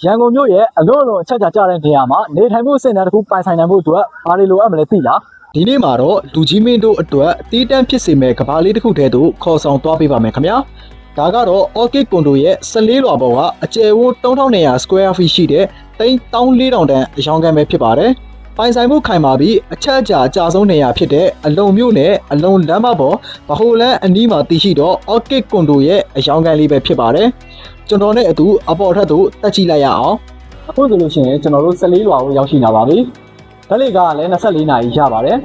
ရန်ကုန်မြို့ရဲ့အလွန်အလွန်အချက်ကြတဲ့နေရာမှာနေထိုင်မှုအဆင့်အတန်းတစ်ခုပိုင်ဆိုင်နိုင်မှုအတွက်ဘာတွေလိုအပ်မလဲသိလားဒီနေ့မှာတော့လူကြီးမင်းတို့အတွက်တီးတန်းဖြစ်စေမဲ့ကဘာလေးတစ်ခုတည်းတို့ခေါ်ဆောင်သွားပေးပါမယ်ခင်ဗျာဒါကတော့ Orchid Condo ရဲ့14လွှာပေါ်ကအကျယ်ဝန်း3200 square feet ရှိတဲ့34000တန်အရောင်းခန်းပဲဖြစ်ပါတယ်ပိုင်ဆိုင်မှုခိုင်မာပြီးအချက်အကျဆုံးနေရာဖြစ်တဲ့အလုံမြို့နယ်အလုံလမ်းမပေါ်ဗဟိုလမ်းအနီးမှာတည်ရှိတော့ Orchid Condo ရဲ့အရောင်းခန်းလေးပဲဖြစ်ပါတယ်ကျွန်တော်နဲ့အတူအပေါ်ထပ်တို့တက်ကြည့်လိုက်ရအောင်အခုဆိုလို့ရှိရင်ကျွန်တော်တို့14လွှာကိုရောက်ရှိလာပါပြီဓာတ်လေကလည်း24နာရီရပါတယ်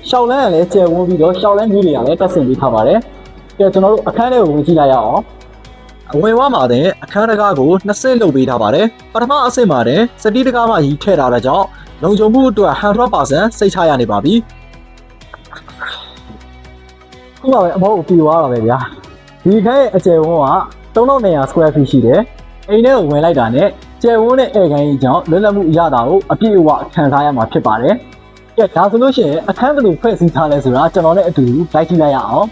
ရှောက်လန်းကလည်းကျယ်ဝန်းပြီးတော့ရှောက်လန်းကြီးတွေကလည်းတက်ဆင်ပေးထားပါတယ်ကဲကျွန်တော်တို့အခန်းထဲကိုဝင်ကြည့်လိုက်ရအောင်အဝင်ဝမှာတဲ့အခန်းတကားကို2ဆင့်လုပ်ပေးထားပါတယ်ပထမအဆင့်မှာတဲ့စတိတကားမှကြီးထည့်ထားတဲ့ကြောင့်လုံခြုံမှုအတွက် 100% စိတ်ချရနေပါပြီခုမှပဲအမောကိုပြေသွားတာပဲဗျာဒီခန်းရဲ့အကျယ်ဝန်းက3200 square feet ရှိတယ်အိမ်ထဲကိုဝင်လိုက်တာနဲ့ကျယ်ဝန်းတဲ့ဧကန်ကြီးကြောင့်လွတ်လပ်မှုရတာကိုအပြည့်အဝခံစားရမှာဖြစ်ပါတယ်ကဲဒါဆိုလို့ရှိရင်အခန်းဘယ်လိုဖွဲ့စည်းထားလဲဆိုတာကျွန်တော်နဲ့အတူလိုက်ကြည့်လိုက်ရအောင်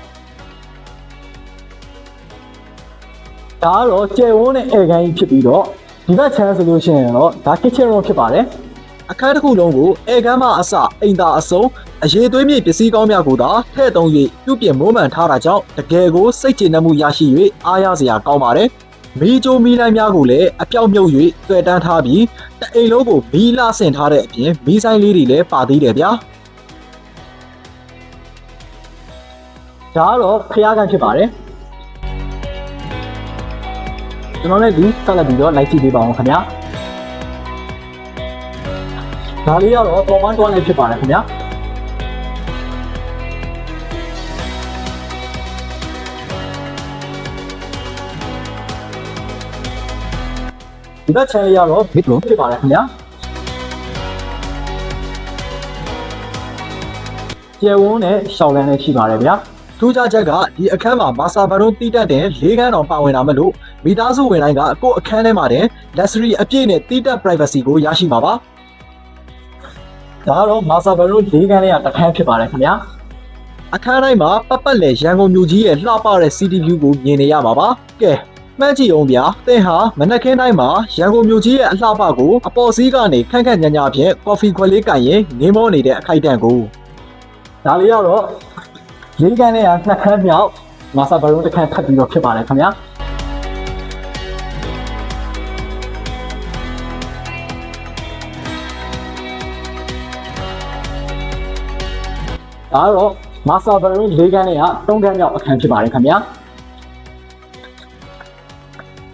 ဒါကတော့ကျယ်ဝန်းတဲ့ဧကန်ကြီးဖြစ်ပြီးတော့ဒီဘက်ခြမ်းဆိုလို့ရှိရင်တော့ဒါ kitchen room ဖြစ်ပါတယ်အခန်းတစ်ခုလုံးကိုဧကန်မအစအိမ်သာအစုံအရေးသွေးမြေပစ္စည်းကောင်းများကိုသာထည့်သွင်း၍ပြုပြင်မွမ်းမံထားတာကြောင့်တကယ်ကိုစိတ်ကျေနပ်မှုရရှိ၍အားရစရာကောင်းပါတယ်မီးကြိုးမီးလိုင်းများကိုလည်းအပြောက်မြုပ်၍တွေ့တန်းထားပြီးတအိမ်လုံးကိုမီးလာဆင်ထားတဲ့အပြင်မီးဆိုင်လေးတွေလည်းပါသေးတယ်ဗျာဒါကတော့ခရကန်ဖြစ်ပါတယ်ကျွန်တော်လည်းဒီဆက်လက်ပြီးတော့လိုက်ကြည့်ပေးပါအောင်ခင်ဗျာဒါလေးကတော့ပေါ်မန်တွန်းလေးဖြစ်ပါတယ်ခင်ဗျာဒီဘက်ချန်လေးကတော့ mid room ဖြစ်ပါတယ်ခင်ဗျာကျယ်ဝန်းနဲ့ရှောက်လန်းလေးရှိပါတယ်ဗျာထူးခြားချက်ကဒီအခန်းမှာမာစတာဘက်လုံးတီးတက်တဲ့၄ခန်းတော်ပါဝင်တာမလို့မိသားစုဝင်တိုင်းကကိုယ့်အခန်းထဲမှာတဲ့ luxury အပြည့်နဲ့တီးတက် privacy ကိုရရှိမှာပါဒါကတော့မာစတာဘက်လုံး၄ခန်းလေးကတစ်ခန်းဖြစ်ပါတယ်ခင်ဗျာအခန်းတိုင်းမှာပတ်လည်ရန်ကုန်မြို့ကြီးရဲ့လှပတဲ့ city view ကိုမြင်နေရမှာပါကဲမှန်းကြည့်အောင်ဗျာသင်ဟာမနက်ခင်းတိုင်းမှာရန်ကုန်မြို့ကြီးရဲ့အလှပကိုအပေါ်စီးကနေခန့်ခန့်ညာညာဖြင့်ကော်ဖီခွက်လေးကန်ရင်နေမောနေတဲ့အခိုက်အတန့်ကိုဒါလေးကတော့၄ခန်းနဲ့2ခန်းမြောက်မာစတာဘက်လုံးတစ်ခန်းထပ်ပြီးတော့ဖြစ်ပါတယ်ခင်ဗျာဒါတော့မာစတာဘက်လုံး၄ခန်းနဲ့3ခန်းမြောက်အခန်းဖြစ်ပါတယ်ခင်ဗျာ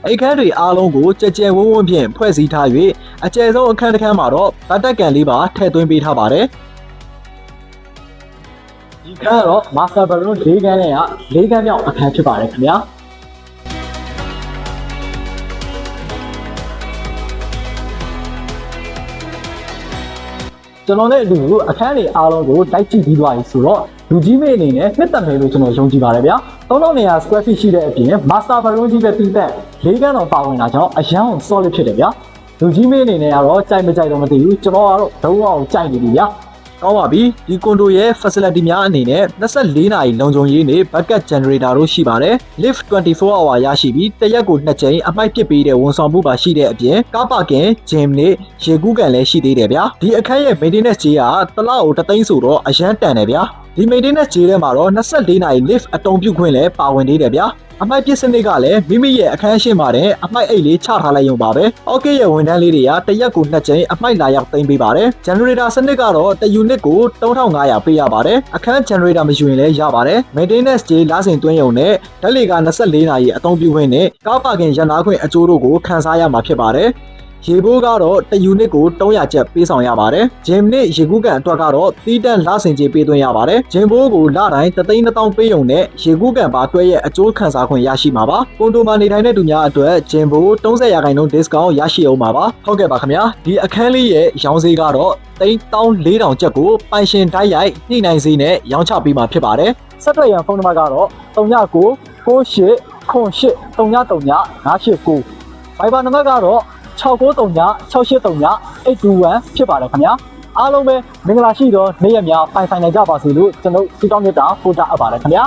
အခန်းတွေအားလုံးကိုကြကြဲဝန်းဝန်းဖြင့်ဖွဲ့စည်းထား၍အကျယ်ဆုံးအခန်းတစ်ခန်းမှာတော့ဗတ်တက်ကန်လေးပါထည့်သွင်းပေးထားပါတယ်ဒီခန်းကတော့မာစတာဘက်လုံး၄ခန်းနဲ့၄ခန်းမြောက်အခန်းဖြစ်ပါတယ်ခင်ဗျာကျွန်တော်လည်းအတူအခန်းတွေအားလုံးကိုတိုက်ကြည့်ပြီးသွားပြီဆိုတော့လူကြီးမေအနေနဲ့နှစ်သက်မယ်လို့ကျွန်တော်ယုံကြည်ပါတယ်ဗျာ3200 square feet ရှိတဲ့အပြင်မာစတာဘက်လုံးကြီးပဲပြီးသက်၄ခန်းတော်ပါဝင်တာကြောင့်အရန်ကို solid ဖြစ်တယ်ဗျာလူကြီးမေအနေနဲ့ကတော့ကြိုက်မကြိုက်တော့မသိဘူးကျွန်တော်ကတော့ဒုံးအောင်ကြိုက်နေပြီဗျာကောင်းပါပြီဒီကွန်ဒိုရဲ့ facility များအနေနဲ့24နာရီလုံခြုံရေးနဲ့ backup generator တို့ရှိပါတယ် lift 24 hour ရရှိပြီးတစ်ရက်ကို2ကြိမ်အမိုက်ပစ်ပေးတဲ့ဝန်ဆောင်မှုပါရှိတဲ့အပြင်ကားပါကင် gym နဲ့ရေကူးကန်လည်းရှိသေးတယ်ဗျာဒီအခန်းရဲ့ maintenance ကြေးကတစ်လကို3သိန်းဆိုတော့အရန်တန်တယ်ဗျာဒီ maintenance ကြေးထဲမှာတော့24နာရီ lift အတုံးပြုတ်ခွင့်လည်းပါဝင်သေးတယ်ဗျာအမိုက်ပစ်စနစ်ကလည်းမိမိရဲ့အခန်းရှိမှာတဲ့အမိုက်အိတ်လေးချထားလိုက်ရုံပါပဲ။ OK ရဲ့ဝန်ထမ်းလေးတွေကတစ်ရက်ကို2ကြိမ်အမိုက်လာရောက်သိမ်းပေးပါတယ်။ generator စနစ်ကတော့တစ် unit ကို3500ပေးရပါတယ်။အခန်း generator မယူရင်လည်းရပါတယ်။ maintenance ကြေးလစဉ်သွင်းရုံနဲ့ဓာတ်လေက24နာရီအသုံးပြုခွင့်နဲ့ကားပါကင်ရန်နာခွင့်အကျိုးတို့ကိုခံစားရမှာဖြစ်ပါတယ်။ရေဘိုးကတော့တစ် unit ကို300ကျပ်ပေးဆောင်ရပါတယ်။ gym နဲ့ရေကူးကန်အတွက်ကတော့တီးတန့်လဆင်ကြေးပေးသွင်းရပါတယ်။ gym ဘိုးကိုလတိုင်း3,000ပေးရုံနဲ့ရေကူးကန်ပါတွဲရဲ့အကျိုးခံစားခွင့်ရရှိမှာပါ။ကွန်ဒိုမှာနေထိုင်တဲ့သူများအတွက် gym ဘိုး30% discount ရရှိအောင်ပါပါ။ဟုတ်ကဲ့ပါခင်ဗျာ။ဒီအခန်းလေးရဲ့ရောင်းဈေးကတော့34,000ကျပ်ကိုပိုင်ရှင်တိုက်ရိုက်ညှိနှိုင်းဈေးနဲ့ရောင်းချပေးမှာဖြစ်ပါတယ်။ဆက်သွယ်ရန်ဖုန်းနံပါတ်ကတော့399898393958 Viber နံပါတ်ကတော့6939683821ဖြစ်ပါတယ်ခင်ဗျာအားလုံးပဲမင်္ဂလာရှိသောနေ့ရက်များပိုင်ဆိုင်နိုင်ကြပါစေလို့ကျွန်တော်ဆုတောင်းမေတ္တာပို့တာအပ်ပါတယ်ခင်ဗျာ